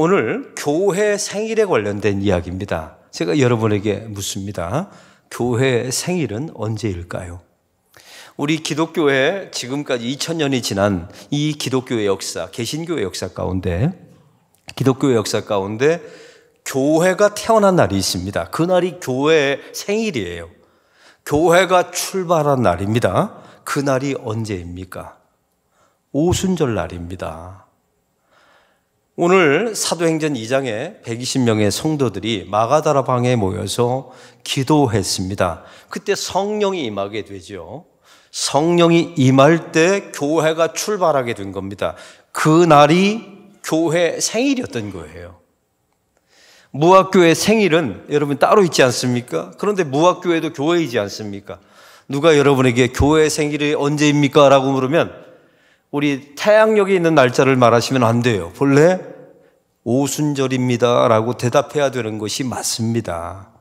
오늘 교회 생일에 관련된 이야기입니다. 제가 여러분에게 묻습니다. 교회 생일은 언제일까요? 우리 기독교의 지금까지 2000년이 지난 이 기독교의 역사, 개신교의 역사 가운데, 기독교의 역사 가운데 교회가 태어난 날이 있습니다. 그날이 교회의 생일이에요. 교회가 출발한 날입니다. 그날이 언제입니까? 오순절 날입니다. 오늘 사도행전 2장에 120명의 성도들이 마가다라 방에 모여서 기도했습니다. 그때 성령이 임하게 되죠. 성령이 임할 때 교회가 출발하게 된 겁니다. 그날이 교회 생일이었던 거예요. 무학교의 생일은 여러분 따로 있지 않습니까? 그런데 무학교회도 교회이지 않습니까? 누가 여러분에게 교회 생일이 언제입니까? 라고 물으면 우리 태양역에 있는 날짜를 말하시면 안 돼요. 본래 오순절입니다 라고 대답해야 되는 것이 맞습니다.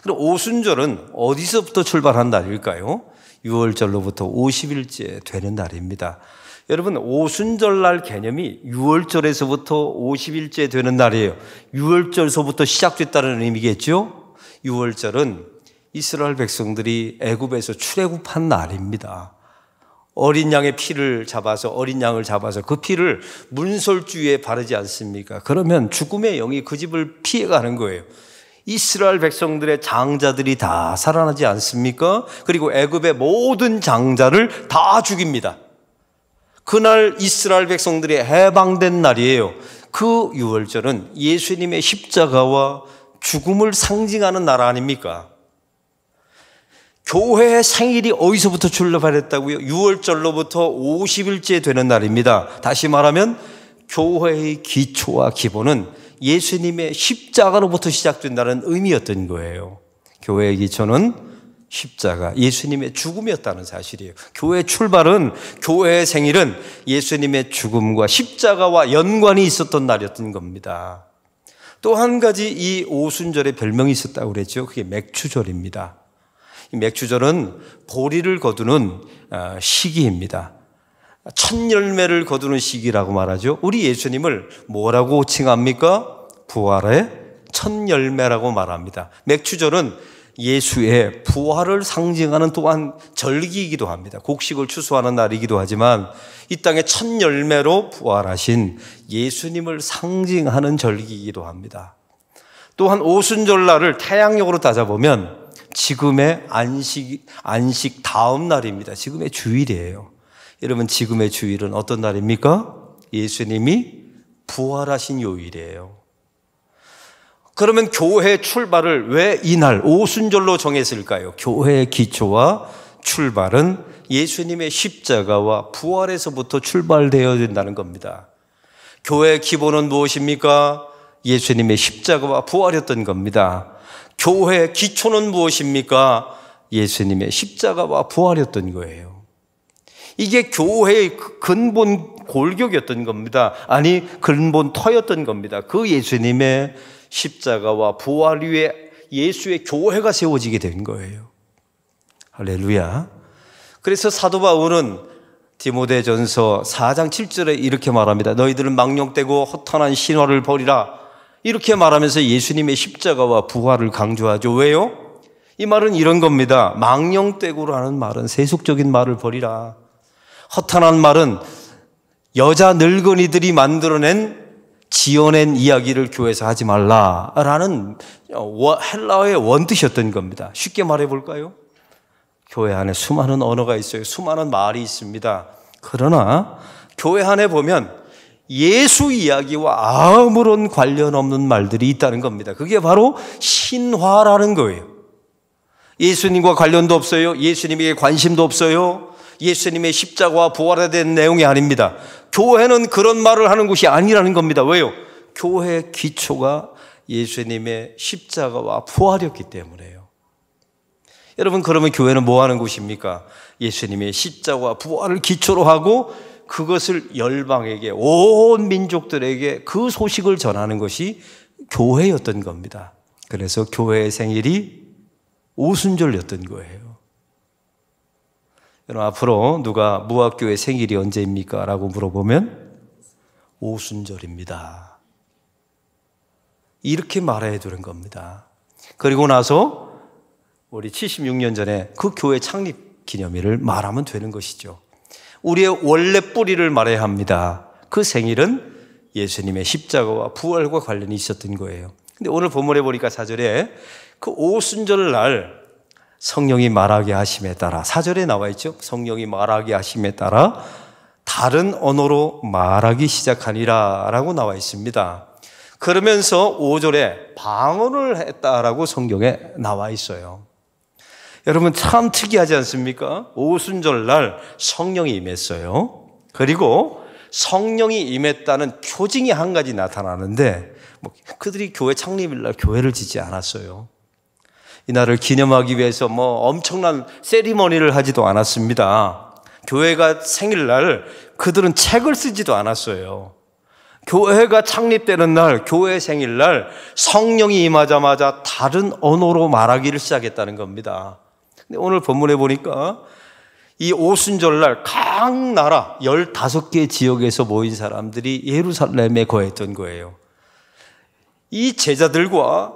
그럼 오순절은 어디서부터 출발한 날일까요? 6월절로부터 50일째 되는 날입니다. 여러분, 오순절날 개념이 6월절에서부터 50일째 되는 날이에요. 6월절서부터 시작됐다는 의미겠죠? 6월절은 이스라엘 백성들이 애굽에서 출애굽한 날입니다. 어린 양의 피를 잡아서, 어린 양을 잡아서 그 피를 문설주에 바르지 않습니까? 그러면 죽음의 영이 그 집을 피해가는 거예요. 이스라엘 백성들의 장자들이 다 살아나지 않습니까? 그리고 애굽의 모든 장자를 다 죽입니다. 그날 이스라엘 백성들이 해방된 날이에요. 그 유월절은 예수님의 십자가와 죽음을 상징하는 날 아닙니까? 교회의 생일이 어디서부터 출발했다고요? 6월절로부터 50일째 되는 날입니다. 다시 말하면 교회의 기초와 기본은 예수님의 십자가로부터 시작된다는 의미였던 거예요. 교회의 기초는 십자가, 예수님의 죽음이었다는 사실이에요. 교회의 출발은, 교회의 생일은 예수님의 죽음과 십자가와 연관이 있었던 날이었던 겁니다. 또 한 가지 이 오순절에 별명이 있었다고 그랬죠. 그게 맥추절입니다. 이 맥추절은 보리를 거두는 시기입니다. 첫 열매를 거두는 시기라고 말하죠. 우리 예수님을 뭐라고 칭합니까? 부활의 첫 열매라고 말합니다. 맥추절은 예수의 부활을 상징하는 또한 절기이기도 합니다. 곡식을 추수하는 날이기도 하지만 이 땅의 첫 열매로 부활하신 예수님을 상징하는 절기이기도 합니다. 또한 오순절날을 태양력으로 따져보면 지금의 안식 다음 날입니다. 지금의 주일이에요. 여러분, 지금의 주일은 어떤 날입니까? 예수님이 부활하신 요일이에요. 그러면 교회 출발을 왜 이날 오순절로 정했을까요? 교회의 기초와 출발은 예수님의 십자가와 부활에서부터 출발되어야 된다는 겁니다. 교회의 기본은 무엇입니까? 예수님의 십자가와 부활이었던 겁니다. 교회의 기초는 무엇입니까? 예수님의 십자가와 부활이었던 거예요. 이게 교회의 근본 골격이었던 겁니다. 아니, 근본 터였던 겁니다. 그 예수님의 십자가와 부활 위에 예수의 교회가 세워지게 된 거예요. 할렐루야. 그래서 사도 바울은 디모데전서 4장 7절에 이렇게 말합니다. 너희들은 망령되고 허탄한 신화를 버리라. 이렇게 말하면서 예수님의 십자가와 부활을 강조하죠. 왜요? 이 말은 이런 겁니다. 망령되고라는 말은 세속적인 말을 버리라. 허탄한 말은 여자 늙은이들이 만들어낸 지어낸 이야기를 교회에서 하지 말라라는 헬라어의 원뜻이었던 겁니다. 쉽게 말해볼까요? 교회 안에 수많은 언어가 있어요. 수많은 말이 있습니다. 그러나 교회 안에 보면 예수 이야기와 아무런 관련 없는 말들이 있다는 겁니다. 그게 바로 신화라는 거예요. 예수님과 관련도 없어요. 예수님에게 관심도 없어요. 예수님의 십자가와 부활에 대한 내용이 아닙니다. 교회는 그런 말을 하는 곳이 아니라는 겁니다. 왜요? 교회의 기초가 예수님의 십자가와 부활이었기 때문에요. 여러분, 그러면 교회는 뭐 하는 곳입니까? 예수님의 십자가와 부활을 기초로 하고 그것을 열방에게, 온 민족들에게 그 소식을 전하는 것이 교회였던 겁니다. 그래서 교회의 생일이 오순절이었던 거예요. 여러분, 앞으로 누가 무학교의 생일이 언제입니까? 라고 물어보면 오순절입니다. 이렇게 말해야 되는 겁니다. 그리고 나서 우리 76년 전에 그 교회 창립 기념일을 말하면 되는 것이죠. 우리의 원래 뿌리를 말해야 합니다. 그 생일은 예수님의 십자가와 부활과 관련이 있었던 거예요. 근데 오늘 본문에 보니까 4절에 그 오순절 날 성령이 말하게 하심에 따라, 4절에 나와 있죠. 성령이 말하게 하심에 따라 다른 언어로 말하기 시작하니라 라고 나와 있습니다. 그러면서 5절에 방언을 했다라고 성경에 나와 있어요. 여러분 참 특이하지 않습니까? 오순절 날 성령이 임했어요. 그리고 성령이 임했다는 표징이 한 가지 나타나는데 그들이 교회 창립일 날 교회를 짓지 않았어요. 이날을 기념하기 위해서 엄청난 세리머니를 하지도 않았습니다. 교회가 생일날 그들은 책을 쓰지도 않았어요. 교회가 창립되는 날, 교회 생일날 성령이 임하자마자 다른 언어로 말하기를 시작했다는 겁니다. 근데 오늘 본문에 보니까 이 오순절날 각 나라 15개 지역에서 모인 사람들이 예루살렘에 거했던 거예요. 이 제자들과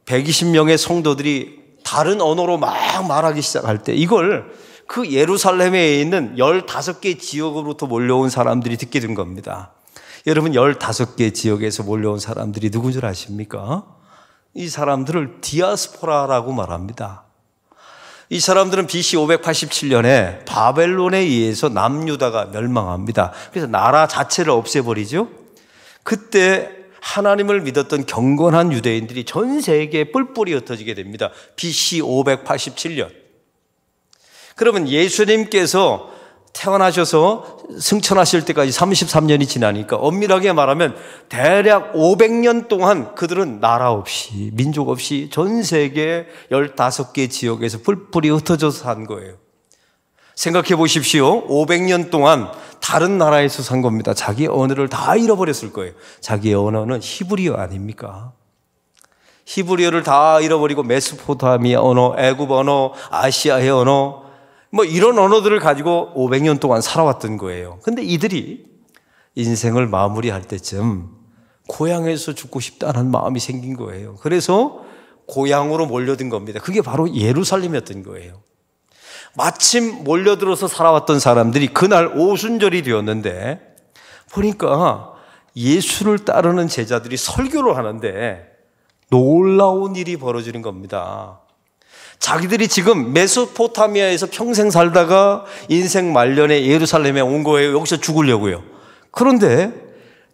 120명의 성도들이 다른 언어로 막 말하기 시작할 때 이걸 그 예루살렘에 있는 15개 지역으로부터 몰려온 사람들이 듣게 된 겁니다. 여러분 15개 지역에서 몰려온 사람들이 누군 줄 아십니까? 이 사람들을 디아스포라라고 말합니다. 이 사람들은 BC 587년에 바벨론에 의해서 남유다가 멸망합니다. 그래서 나라 자체를 없애버리죠. 그때 하나님을 믿었던 경건한 유대인들이 전 세계에 뿔뿔이 흩어지게 됩니다. BC 587년. 그러면 예수님께서 태어나셔서 승천하실 때까지 33년이 지나니까 엄밀하게 말하면 대략 500년 동안 그들은 나라 없이 민족 없이 전 세계 15개 지역에서 뿔뿔이 흩어져서 산 거예요. 생각해 보십시오. 500년 동안 다른 나라에서 산 겁니다. 자기 언어를 다 잃어버렸을 거예요. 자기의 언어는 히브리어 아닙니까? 히브리어를 다 잃어버리고 메소포타미아 언어, 애굽 언어, 아시아의 언어 이런 언어들을 가지고 500년 동안 살아왔던 거예요. 근데 이들이 인생을 마무리할 때쯤 고향에서 죽고 싶다는 마음이 생긴 거예요. 그래서 고향으로 몰려든 겁니다. 그게 바로 예루살렘이었던 거예요. 마침 몰려들어서 살아왔던 사람들이 그날 오순절이 되었는데 보니까 예수를 따르는 제자들이 설교를 하는데 놀라운 일이 벌어지는 겁니다. 자기들이 지금 메소포타미아에서 평생 살다가 인생 말년에 예루살렘에 온 거예요. 여기서 죽으려고요. 그런데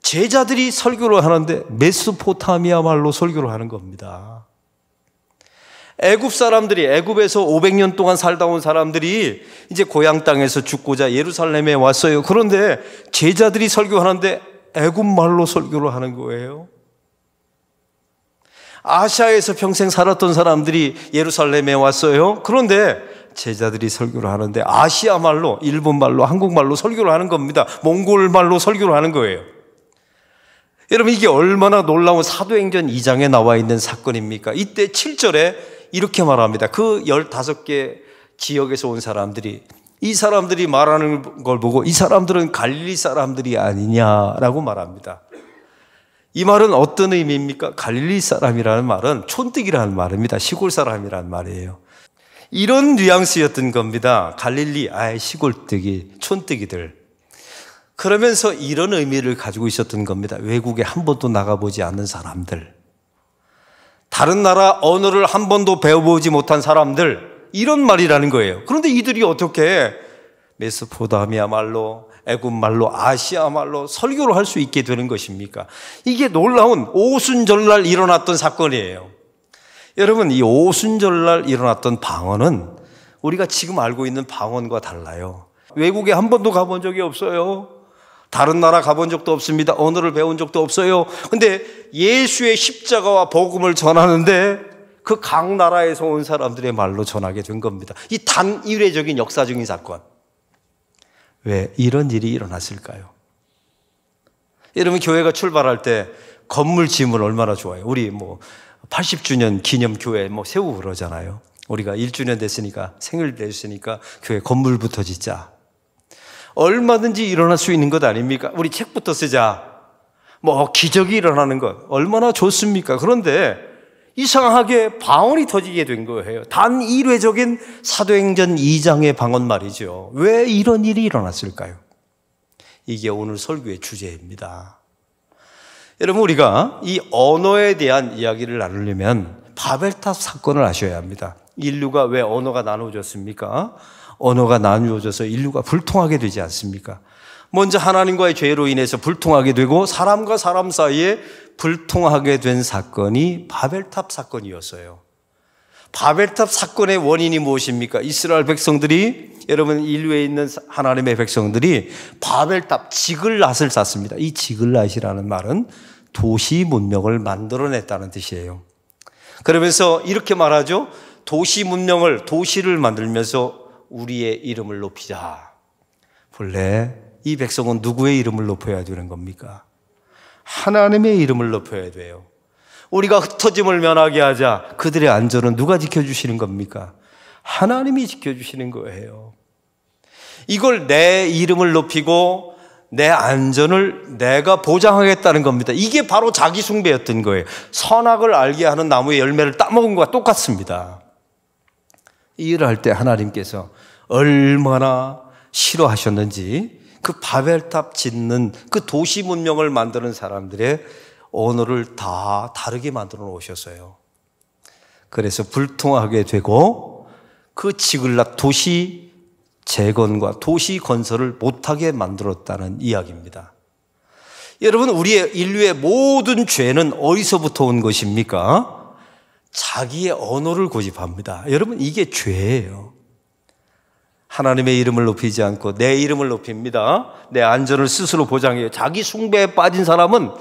제자들이 설교를 하는데 메소포타미아 말로 설교를 하는 겁니다. 애굽 사람들이, 애굽에서 500년 동안 살다 온 사람들이 이제 고향 땅에서 죽고자 예루살렘에 왔어요. 그런데 제자들이 설교하는데 애굽 말로 설교를 하는 거예요. 아시아에서 평생 살았던 사람들이 예루살렘에 왔어요. 그런데 제자들이 설교를 하는데 아시아 말로, 일본 말로, 한국말로 설교를 하는 겁니다. 몽골 말로 설교를 하는 거예요. 여러분 이게 얼마나 놀라운 사도행전 2장에 나와 있는 사건입니까? 이때 7절에 이렇게 말합니다. 그 15개 지역에서 온 사람들이 이 사람들이 말하는 걸 보고 이 사람들은 갈릴리 사람들이 아니냐라고 말합니다. 이 말은 어떤 의미입니까? 갈릴리 사람이라는 말은 촌뜨기라는 말입니다. 시골 사람이라는 말이에요. 이런 뉘앙스였던 겁니다. 갈릴리, 시골뜨기, 촌뜨기들. 그러면서 이런 의미를 가지고 있었던 겁니다. 외국에 한 번도 나가보지 않는 사람들, 다른 나라 언어를 한 번도 배워보지 못한 사람들, 이런 말이라는 거예요. 그런데 이들이 어떻게 메소포타미아 말로, 애굽 말로, 아시아 말로 설교를 할 수 있게 되는 것입니까? 이게 놀라운 오순절날 일어났던 사건이에요. 여러분 이 오순절날 일어났던 방언은 우리가 지금 알고 있는 방언과 달라요. 외국에 한 번도 가본 적이 없어요. 다른 나라 가본 적도 없습니다. 언어를 배운 적도 없어요. 근데 예수의 십자가와 복음을 전하는데 그 각 나라에서 온 사람들의 말로 전하게 된 겁니다. 이 단이례적인 역사적인 사건. 왜 이런 일이 일어났을까요? 여러분 교회가 출발할 때 건물 지으면 얼마나 좋아요. 우리 80주년 기념 교회 세우고 그러잖아요. 우리가 1주년 됐으니까, 생일 됐으니까 교회 건물부터 짓자. 얼마든지 일어날 수 있는 것 아닙니까? 우리 책부터 쓰자. 기적이 일어나는 것 얼마나 좋습니까? 그런데 이상하게 방언이 터지게 된 거예요. 단 일회적인 사도행전 2장의 방언 말이죠. 왜 이런 일이 일어났을까요? 이게 오늘 설교의 주제입니다. 여러분, 우리가 이 언어에 대한 이야기를 나누려면 바벨탑 사건을 아셔야 합니다. 인류가 왜 언어가 나누어졌습니까? 언어가 나누어져서 인류가 불통하게 되지 않습니까? 먼저 하나님과의 죄로 인해서 불통하게 되고 사람과 사람 사이에 불통하게 된 사건이 바벨탑 사건이었어요. 바벨탑 사건의 원인이 무엇입니까? 이스라엘 백성들이, 여러분 인류에 있는 하나님의 백성들이 바벨탑 지글랏을 쌓습니다. 이 지글랏이라는 말은 도시 문명을 만들어냈다는 뜻이에요. 그러면서 이렇게 말하죠. 도시를 만들면서 우리의 이름을 높이자. 본래 이 백성은 누구의 이름을 높여야 되는 겁니까? 하나님의 이름을 높여야 돼요. 우리가 흩어짐을 면하게 하자. 그들의 안전은 누가 지켜주시는 겁니까? 하나님이 지켜주시는 거예요. 이걸 내 이름을 높이고 내 안전을 내가 보장하겠다는 겁니다. 이게 바로 자기 숭배였던 거예요. 선악을 알게 하는 나무의 열매를 따먹은 것과 똑같습니다. 이 일을 할 때 하나님께서 얼마나 싫어하셨는지 그 바벨탑 짓는 그 도시 문명을 만드는 사람들의 언어를 다 다르게 만들어 놓으셨어요. 그래서 불통하게 되고 그 지글락 도시 재건과 도시 건설을 못하게 만들었다는 이야기입니다. 여러분, 우리의 인류의 모든 죄는 어디서부터 온 것입니까? 자기의 언어를 고집합니다. 여러분, 이게 죄예요. 하나님의 이름을 높이지 않고 내 이름을 높입니다. 내 안전을 스스로 보장해요. 자기 숭배에 빠진 사람은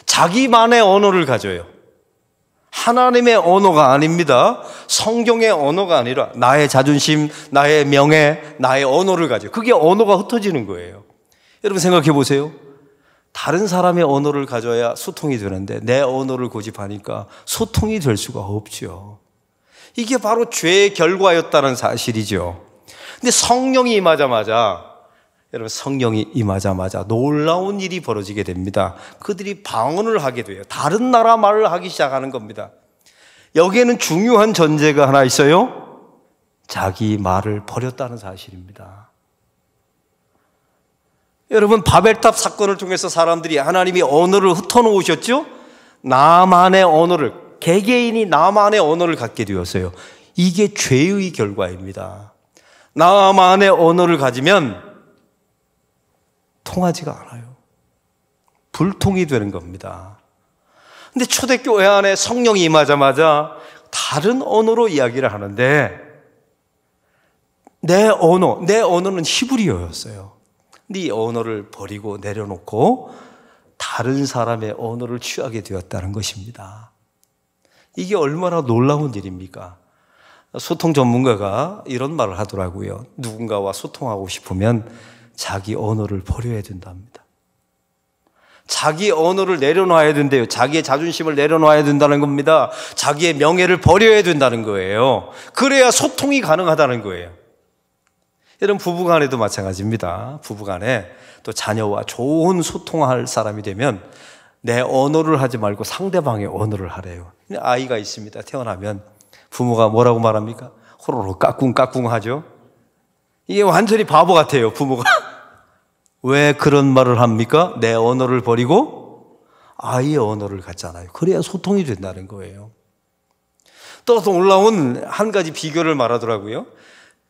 자기만의 언어를 가져요. 하나님의 언어가 아닙니다. 성경의 언어가 아니라 나의 자존심, 나의 명예, 나의 언어를 가져요. 그게 언어가 흩어지는 거예요. 여러분 생각해 보세요. 다른 사람의 언어를 가져야 소통이 되는데 내 언어를 고집하니까 소통이 될 수가 없죠. 이게 바로 죄의 결과였다는 사실이죠. 근데 성령이 임하자마자, 여러분 성령이 임하자마자 놀라운 일이 벌어지게 됩니다. 그들이 방언을 하게 돼요. 다른 나라 말을 하기 시작하는 겁니다. 여기에는 중요한 전제가 하나 있어요. 자기 말을 버렸다는 사실입니다. 여러분, 바벨탑 사건을 통해서 사람들이 하나님이 언어를 흩어놓으셨죠? 나만의 언어를, 개개인이 나만의 언어를 갖게 되었어요. 이게 죄의 결과입니다. 나만의 언어를 가지면 통하지가 않아요. 불통이 되는 겁니다. 근데 초대교회 안에 성령이 임하자마자 다른 언어로 이야기를 하는데 내 언어는 히브리어였어요. 근데 이 언어를 버리고 내려놓고 다른 사람의 언어를 취하게 되었다는 것입니다. 이게 얼마나 놀라운 일입니까? 소통 전문가가 이런 말을 하더라고요. 누군가와 소통하고 싶으면 자기 언어를 버려야 된답니다. 자기 언어를 내려놔야 된대요. 자기의 자존심을 내려놔야 된다는 겁니다. 자기의 명예를 버려야 된다는 거예요. 그래야 소통이 가능하다는 거예요. 여러분, 부부간에도 마찬가지입니다. 부부간에 또 자녀와 좋은 소통할 사람이 되면 내 언어를 하지 말고 상대방의 언어를 하래요. 아이가 있습니다. 태어나면 부모가 뭐라고 말합니까? 호로로 까꿍까꿍 하죠. 이게 완전히 바보 같아요, 부모가. 왜 그런 말을 합니까? 내 언어를 버리고 아이의 언어를 갖잖아요. 그래야 소통이 된다는 거예요. 또 놀라운 한 가지 비교를 말하더라고요.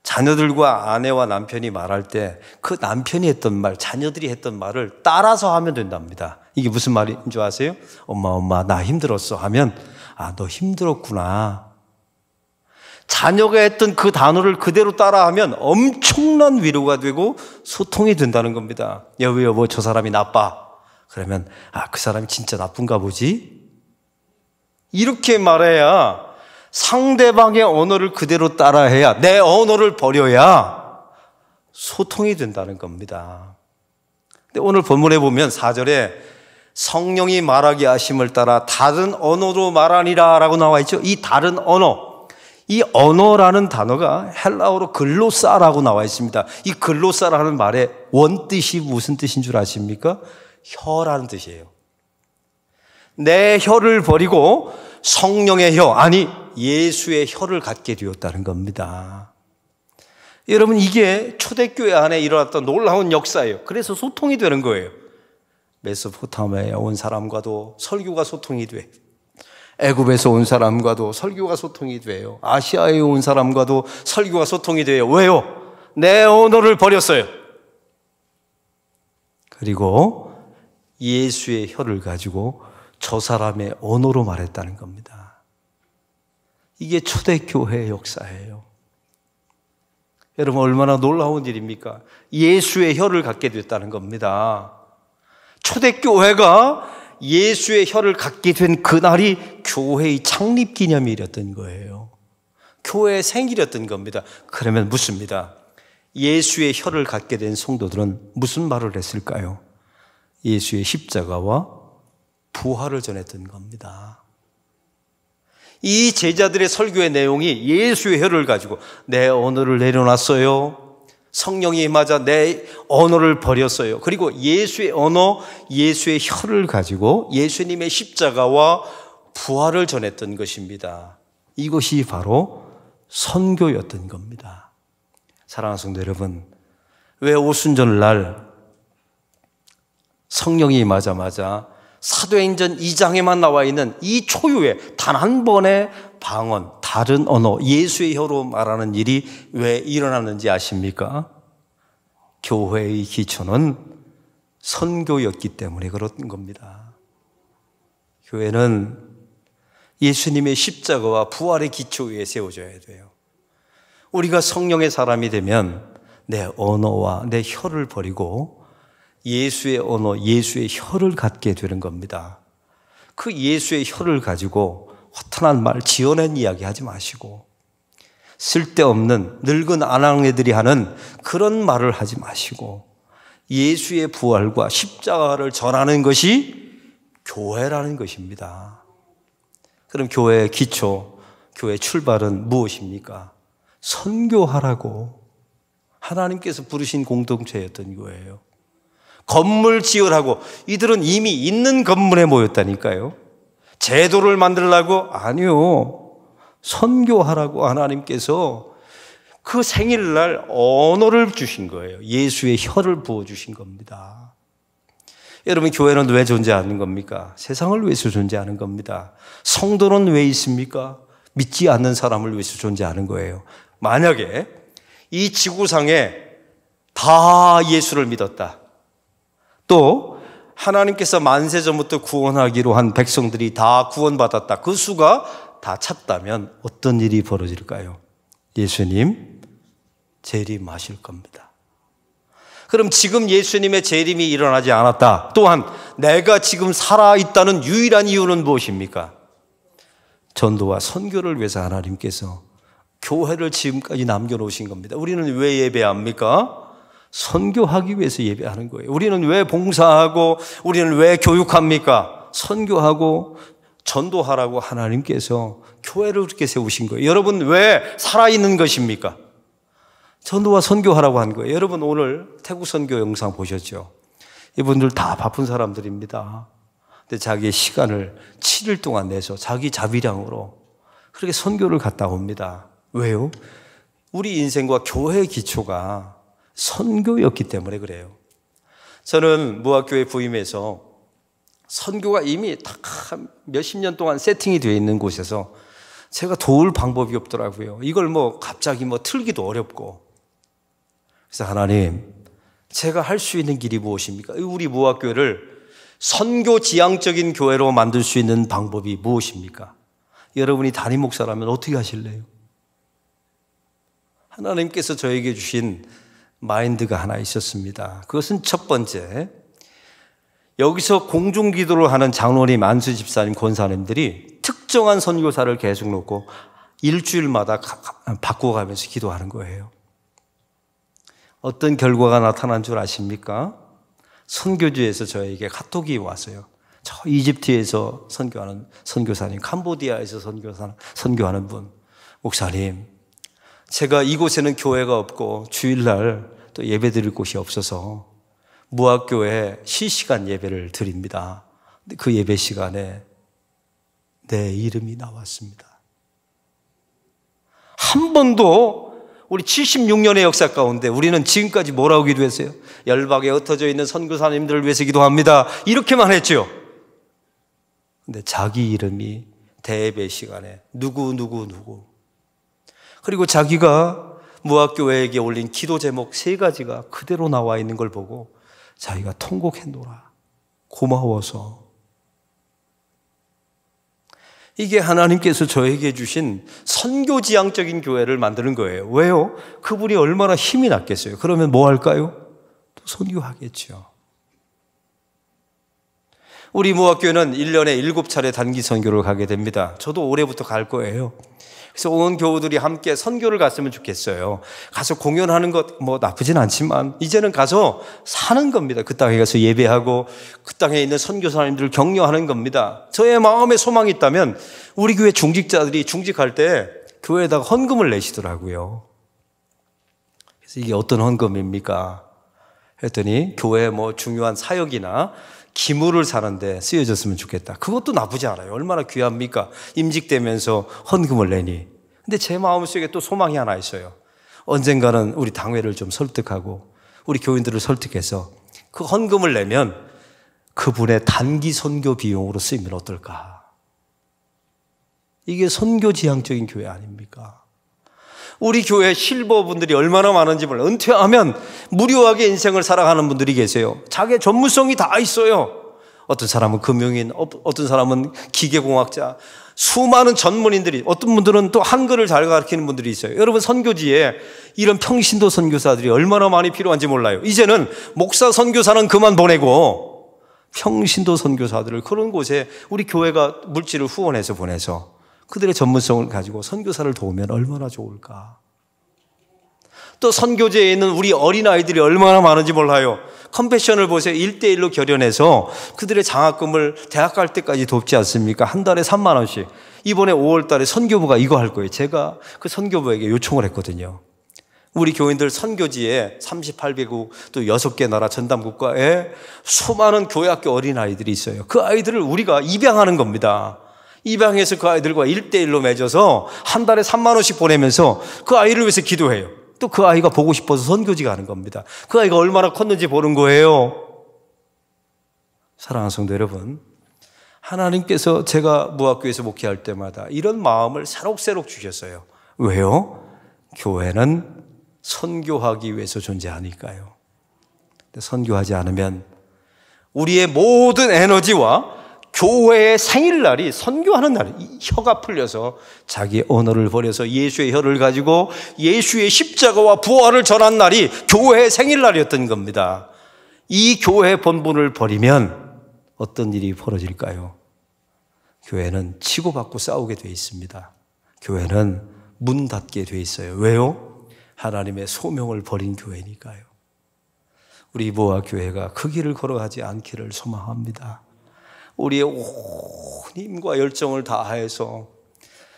자녀들과 아내와 남편이 말할 때 그 남편이 했던 말, 자녀들이 했던 말을 따라서 하면 된답니다. 이게 무슨 말인 줄 아세요? 엄마 나 힘들었어 하면 너 힘들었구나. 자녀가 했던 그 단어를 그대로 따라하면 엄청난 위로가 되고 소통이 된다는 겁니다. 여보 저 사람이 나빠. 그러면 그 사람이 진짜 나쁜가 보지? 이렇게 말해야, 상대방의 언어를 그대로 따라해야, 내 언어를 버려야 소통이 된다는 겁니다. 근데 오늘 본문에 보면 4절에 성령이 말하게 하심을 따라 다른 언어로 말하니라 라고 나와 있죠. 이 다른 언어, 이 언어라는 단어가 헬라어로 글로사라고 나와 있습니다. 이 글로사라는 말의 원뜻이 무슨 뜻인 줄 아십니까? 혀라는 뜻이에요. 내 혀를 버리고 성령의 혀, 아니 예수의 혀를 갖게 되었다는 겁니다. 여러분, 이게 초대교회 안에 일어났던 놀라운 역사예요. 그래서 소통이 되는 거예요. 메소포타미아에 온 사람과도 설교가 소통이 돼. 애굽에서 온 사람과도 설교가 소통이 돼요. 아시아에 온 사람과도 설교가 소통이 돼요. 왜요? 내 언어를 버렸어요. 그리고 예수의 혀를 가지고 저 사람의 언어로 말했다는 겁니다. 이게 초대교회의 역사예요. 여러분, 얼마나 놀라운 일입니까? 예수의 혀를 갖게 됐다는 겁니다. 초대교회가 예수의 혀를 갖게 된 그날이 교회의 창립 기념일이었던 거예요. 교회의 생일이었던 겁니다. 그러면 묻습니다. 예수의 혀를 갖게 된 성도들은 무슨 말을 했을까요? 예수의 십자가와 부활을 전했던 겁니다. 이 제자들의 설교의 내용이 예수의 혀를 가지고 내 언어를 내려놨어요. 성령이 맞아 내 언어를 버렸어요. 그리고 예수의 언어, 예수의 혀를 가지고 예수님의 십자가와 부활을 전했던 것입니다. 이것이 바로 선교였던 겁니다. 사랑하는 성도 여러분, 왜 오순절날 성령이 맞아 사도행전 2장에만 나와 있는 이 초유의 단 한 번의 방언, 다른 언어, 예수의 혀로 말하는 일이 왜 일어나는지 아십니까? 교회의 기초는 선교였기 때문에 그런 겁니다. 교회는 예수님의 십자가와 부활의 기초 위에 세워져야 돼요. 우리가 성령의 사람이 되면 내 언어와 내 혀를 버리고 예수의 언어, 예수의 혀를 갖게 되는 겁니다. 그 예수의 혀를 가지고 허탄한 말, 지어낸 이야기 하지 마시고 쓸데없는 늙은 아낙네들이 하는 그런 말을 하지 마시고 예수의 부활과 십자가를 전하는 것이 교회라는 것입니다. 그럼 교회의 기초, 교회의 출발은 무엇입니까? 선교하라고 하나님께서 부르신 공동체였던 거예요. 건물 지으라고. 이들은 이미 있는 건물에 모였다니까요. 제도를 만들라고? 아니요. 선교하라고 하나님께서 그 생일날 언어를 주신 거예요. 예수의 혀를 부어주신 겁니다. 여러분, 교회는 왜 존재하는 겁니까? 세상을 위해서 존재하는 겁니다. 성도는 왜 있습니까? 믿지 않는 사람을 위해서 존재하는 거예요. 만약에 이 지구상에 다 예수를 믿었다. 또 하나님께서 만세 전부터 구원하기로 한 백성들이 다 구원받았다. 그 수가 다 찼다면 어떤 일이 벌어질까요? 예수님 재림하실 겁니다. 그럼 지금 예수님의 재림이 일어나지 않았다. 또한 내가 지금 살아있다는 유일한 이유는 무엇입니까? 전도와 선교를 위해서 하나님께서 교회를 지금까지 남겨놓으신 겁니다. 우리는 왜 예배합니까? 선교하기 위해서 예배하는 거예요. 우리는 왜 봉사하고 우리는 왜 교육합니까? 선교하고 전도하라고 하나님께서 교회를 그렇게 세우신 거예요. 여러분, 왜 살아있는 것입니까? 전도와 선교하라고 한 거예요. 여러분, 오늘 태국 선교 영상 보셨죠? 이분들 다 바쁜 사람들입니다. 근데 자기의 시간을 7일 동안 내서 자기 자비량으로 그렇게 선교를 갔다 옵니다. 왜요? 우리 인생과 교회의 기초가 선교였기 때문에 그래요. 저는 무학교에 부임해서 선교가 이미 다 몇십 년 동안 세팅이 되어 있는 곳에서 제가 도울 방법이 없더라고요. 이걸 갑자기 틀기도 어렵고. 그래서 하나님, 제가 할 수 있는 길이 무엇입니까? 우리 무학교를 선교 지향적인 교회로 만들 수 있는 방법이 무엇입니까? 여러분이 담임 목사라면 어떻게 하실래요? 하나님께서 저에게 주신 마인드가 하나 있었습니다. 그것은 첫 번째, 여기서 공중기도를 하는 장로님, 안수 집사님, 권사님들이 특정한 선교사를 계속 놓고 일주일마다 바꿔가면서 기도하는 거예요. 어떤 결과가 나타난 줄 아십니까? 선교지에서 저에게 카톡이 왔어요. 저 이집트에서 선교하는 선교사님, 캄보디아에서 선교하는 분, 목사님, 제가 이곳에는 교회가 없고 주일날 또 예배 드릴 곳이 없어서 무학교에 실시간 예배를 드립니다. 그 예배 시간에 내 이름이 나왔습니다. 한 번도 우리 76년의 역사 가운데 우리는 지금까지 뭐라고 기도했어요? 열방에 흩어져 있는 선교사님들을 위해서 기도합니다. 이렇게만 했죠. 근데 자기 이름이 대예배 시간에 누구 그리고 자기가 무학교회에게 올린 기도 제목 3가지가 그대로 나와 있는 걸 보고 자기가 통곡했노라. 고마워서. 이게 하나님께서 저에게 주신 선교지향적인 교회를 만드는 거예요. 왜요? 그분이 얼마나 힘이 났겠어요. 그러면 뭐 할까요? 또 선교하겠죠. 우리 무학교회는 1년에 7차례 단기 선교를 가게 됩니다. 저도 올해부터 갈 거예요. 그래서 온 교우들이 함께 선교를 갔으면 좋겠어요. 가서 공연하는 것 뭐 나쁘진 않지만 이제는 가서 사는 겁니다. 그 땅에 가서 예배하고 그 땅에 있는 선교사님들을 격려하는 겁니다. 저의 마음에 소망이 있다면 우리 교회 중직자들이 중직할 때 교회에다가 헌금을 내시더라고요. 그래서 이게 어떤 헌금입니까? 했더니 교회 뭐 중요한 사역이나 기물을 사는데 쓰여졌으면 좋겠다. 그것도 나쁘지 않아요. 얼마나 귀합니까? 임직되면서 헌금을 내니. 근데 제 마음속에 또 소망이 하나 있어요. 언젠가는 우리 당회를 좀 설득하고 우리 교인들을 설득해서 그 헌금을 내면 그분의 단기 선교 비용으로 쓰이면 어떨까? 이게 선교지향적인 교회 아닙니까? 우리 교회 실버분들이 얼마나 많은지 몰라요. 은퇴하면 무료하게 인생을 살아가는 분들이 계세요. 자기의 전문성이 다 있어요. 어떤 사람은 금융인, 어떤 사람은 기계공학자, 수많은 전문인들이, 어떤 분들은 또 한글을 잘 가르치는 분들이 있어요. 여러분 선교지에 이런 평신도 선교사들이 얼마나 많이 필요한지 몰라요. 이제는 목사 선교사는 그만 보내고 평신도 선교사들을 그런 곳에 우리 교회가 물질을 후원해서 보내서 그들의 전문성을 가지고 선교사를 도우면 얼마나 좋을까. 또 선교제에 있는 우리 어린아이들이 얼마나 많은지 몰라요. 컴패션을 보세요. 1:1로 결연해서 그들의 장학금을 대학 갈 때까지 돕지 않습니까? 한 달에 3만 원씩. 이번에 5월 달에 선교부가 이거 할 거예요. 제가 그 선교부에게 요청을 했거든요. 우리 교인들 선교지에 38개국 또 6개 나라 전담국가에 수많은 교회학교 어린아이들이 있어요. 그 아이들을 우리가 입양하는 겁니다. 입양해서 그 아이들과 1:1로 맺어서 한 달에 3만 원씩 보내면서 그 아이를 위해서 기도해요. 또 그 아이가 보고 싶어서 선교지 가는 겁니다. 그 아이가 얼마나 컸는지 보는 거예요. 사랑하는 성도 여러분, 하나님께서 제가 무학교에서 목회할 때마다 이런 마음을 새록새록 주셨어요. 왜요? 교회는 선교하기 위해서 존재하니까요. 선교하지 않으면 우리의 모든 에너지와 교회의 생일날이 선교하는 날, 혀가 풀려서 자기 언어를 버려서 예수의 혀를 가지고 예수의 십자가와 부활을 전한 날이 교회의 생일날이었던 겁니다. 이 교회의 본분을 버리면 어떤 일이 벌어질까요? 교회는 치고받고 싸우게 돼 있습니다. 교회는 문 닫게 돼 있어요. 왜요? 하나님의 소명을 버린 교회니까요. 우리 모아 교회가 그 길을 걸어가지 않기를 소망합니다. 우리의 온 힘과 열정을 다해서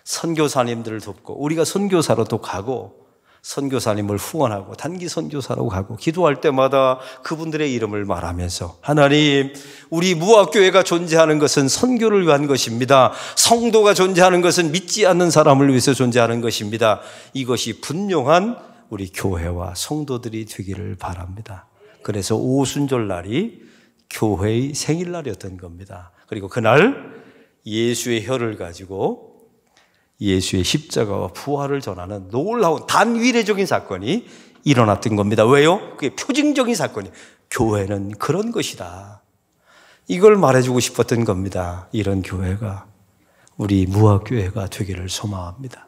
선교사님들을 돕고 우리가 선교사로 또 가고 선교사님을 후원하고 단기 선교사로 가고 기도할 때마다 그분들의 이름을 말하면서 하나님, 우리 무학교회가 존재하는 것은 선교를 위한 것입니다. 성도가 존재하는 것은 믿지 않는 사람을 위해서 존재하는 것입니다. 이것이 분명한 우리 교회와 성도들이 되기를 바랍니다. 그래서 오순절 날이 교회의 생일날이었던 겁니다. 그리고 그날 예수의 혀를 가지고 예수의 십자가와 부활을 전하는 놀라운 단위례적인 사건이 일어났던 겁니다. 왜요? 그게 표징적인 사건이에요. 교회는 그런 것이다. 이걸 말해주고 싶었던 겁니다. 이런 교회가 우리 무학교회가 되기를 소망합니다.